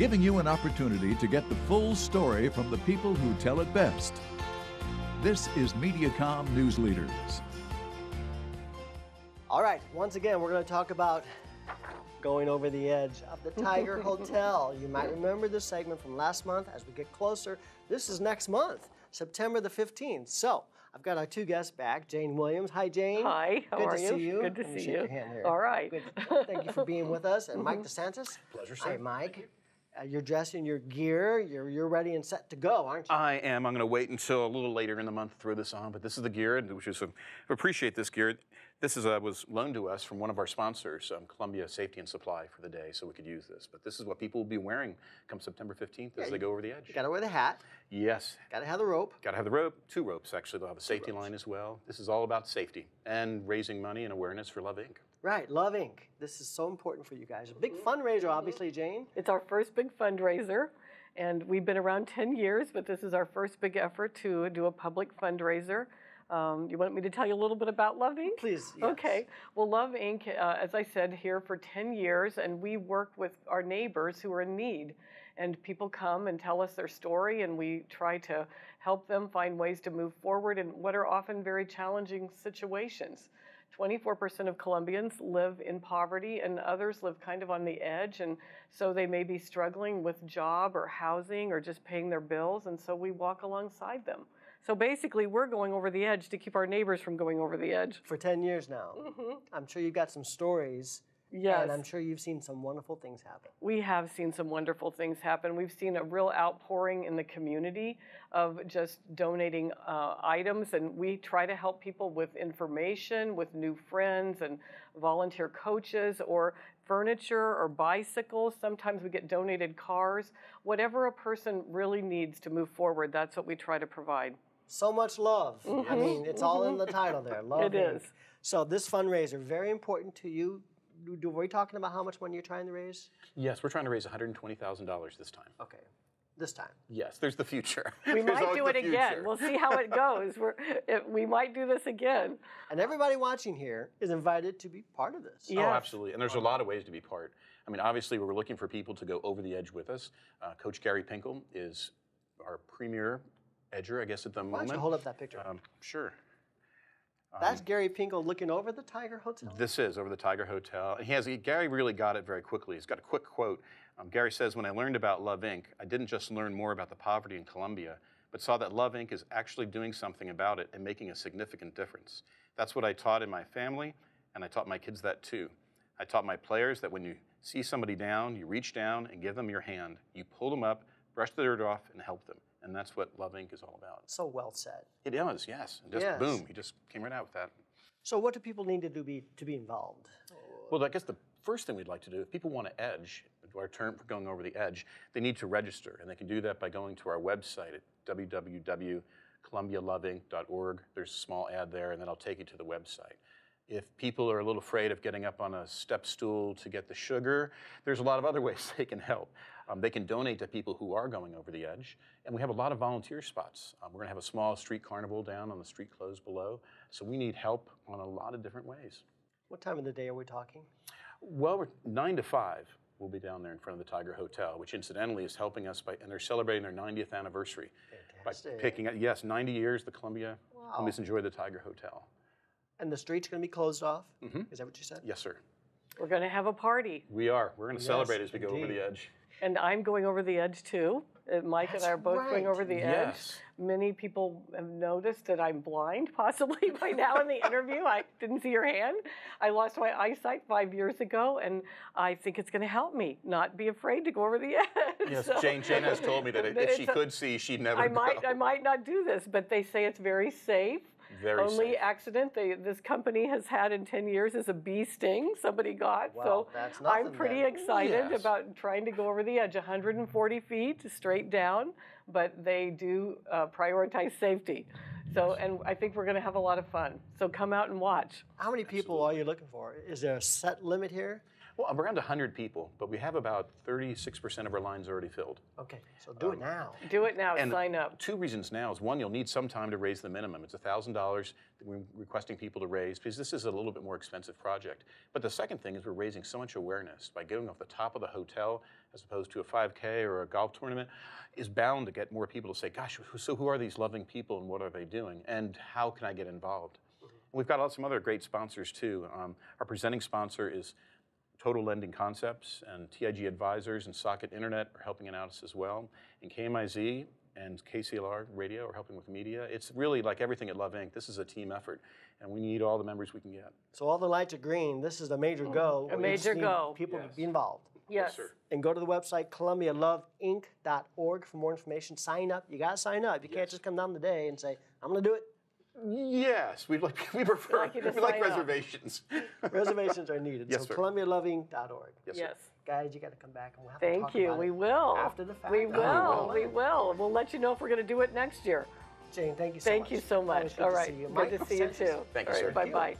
giving you an opportunity to get the full story from the people who tell it best. This is Mediacom Newsleaders. All right, once again, we're going to talk about going over the edge of the Tiger Hotel. You might remember this segment from last month. As we get closer, this is next month, September the 15th. So I've got our two guests back, Jane Williams. Hi, Jane. Hi, how are you? Good to see you. Good to Let me see shake you. your hand here. All right. Good. Thank you for being with us. And Mike DeSantis. Pleasure, sir. Hi, Mike. You're dressed in your gear. You're ready and set to go, aren't you? I am. I'm going to wait until a little later in the month to throw this on, but this is the gear, which is, I appreciate this gear. This is was loaned to us from one of our sponsors, Columbia Safety and Supply, for the day, so we could use this. But this is what people will be wearing come September 15th as they go over the edge. You got to wear the hat. Yes. Got to have the rope. Got to have the rope. 2 ropes, actually. They'll have a safety line as well. This is all about safety and raising money and awareness for Love Inc. Right, Love Inc. This is so important for you guys. A big fundraiser, obviously, Jane. It's our first big fundraiser, and we've been around 10 years, but this is our first big effort to do a public fundraiser. You want me to tell you a little bit about Love Inc.? Please, yes. Okay. Well, Love Inc., as I said, here for 10 years, and we work with our neighbors who are in need. And people come and tell us their story, and we try to help them find ways to move forward in what are often very challenging situations. 24% of Colombians live in poverty, and others live kind of on the edge, and so they may be struggling with job or housing or just paying their bills, and so we walk alongside them. So basically, we're going over the edge to keep our neighbors from going over the edge. For 10 years now. Mm-hmm. I'm sure you've got some stories. Yes. And I'm sure you've seen some wonderful things happen. We have seen some wonderful things happen. We've seen a real outpouring in the community of just donating items, and we try to help people with information, with new friends and volunteer coaches, or furniture or bicycles. Sometimes we get donated cars. Whatever a person really needs to move forward, that's what we try to provide. So much love. Mm-hmm. I mean, it's all in the title there. Love it is. So this fundraiser, very important to you. Were we talking about how much money you're trying to raise? Yes, we're trying to raise $120,000 this time. Okay, this time. Yes, there's the future. We might do it again. We'll see how it goes. We might do this again. And everybody watching here is invited to be part of this. Yes. Oh, absolutely. And there's a lot of ways to be part. I mean, obviously, we're looking for people to go over the edge with us. Coach Gary Pinkel is our premier edger, I guess, at the moment. Why don't you hold up that picture? Sure. That's Gary Pinkel looking over the Tiger Hotel? This is over the Tiger Hotel. And Gary really got it very quickly. He's got a quick quote. Gary says, "When I learned about Love Inc., I didn't just learn more about the poverty in Colombia, but saw that Love Inc. is actually doing something about it and making a significant difference. That's what I taught in my family, and I taught my kids that too. I taught my players that when you see somebody down, you reach down and give them your hand. You pull them up, brush the dirt off, and help them. And that's what Love Inc. is all about." So well said. It is, yes. And just boom, he just came right out with that. So what do people need to do to be involved? Well, I guess the first thing we'd like to do, if people want to edge, our term for going over the edge, they need to register. And they can do that by going to our website at www.columbialoveinc.org. There's a small ad there, and then I'll take you to the website. If people are a little afraid of getting up on a step stool to get the sugar, there's a lot of other ways they can help. They can donate to people who are going over the edge, and we have a lot of volunteer spots. We're going to have a small street carnival down on the street closed below, so we need help on a lot of different ways. What time of the day are we talking? Well, we're 9 to 5. We'll be down there in front of the Tiger Hotel, which incidentally is helping us and they're celebrating their 90th anniversary. Fantastic. By picking up, 90 years, the Colombians enjoy the Tiger Hotel. And the street's going to be closed off? Mm-hmm. Is that what you said? Yes, sir. We're going to have a party. We are. We're going to celebrate as we go over the edge. And I'm going over the edge too. Mike and I are both going over the edge. Many people have noticed that I'm blind, possibly by now in the interview. I didn't see your hand. I lost my eyesight 5 years ago, and I think it's going to help me not be afraid to go over the edge. Yes, so, Jane has told me that if she could see, she'd never go. I might not do this, but they say it's very safe. Only accident this company has had in 10 years is a bee sting somebody got. Wow, so that's I'm pretty excited about trying to go over the edge, 140 feet straight down, but they do prioritize safety. So, and I think we're going to have a lot of fun. So come out and watch. How many people are you looking for? Is there a set limit here? Well, around 100 people, but we have about 36% of our lines already filled. Okay, so do it now. Do it now, And sign up. 2 reasons now is, one, you'll need some time to raise the minimum. It's $1,000 that we're requesting people to raise because this is a little bit more expensive project. But the second thing is we're raising so much awareness by going off the top of the hotel as opposed to a 5K or a golf tournament is bound to get more people to say, gosh, so who are these loving people and what are they doing? And how can I get involved? We've got some other great sponsors too. Our presenting sponsor is Total Lending Concepts, and TIG Advisors and Socket Internet are helping out as well. And KMIZ and KCLR Radio are helping with media. It's really like everything at Love Inc. This is a team effort, and we need all the members we can get. So all the lights are green. This is a major go. A We just major need go. People Yes. to be involved. Yes. sir. And go to the website, columbialoveinc.org for more information. Sign up. You got to sign up. You can't just come down today and say, I'm going to do it. Yes, we prefer, like you to we like sign up. reservations. Reservations are needed. Yes, so sir. columbialoveinc.org. Yes, sir. Yes. Guys, you got to come back and we'll have to Thank talk you. about We it will. after the fact. We will. Oh, We will. We'll let you know if we're going to do it next year. Jane, thank you so much. Thank you so much. Always good All to right. see you. Good Mike, to see you Santos. too. Thank you, All sir. right. Bye-bye.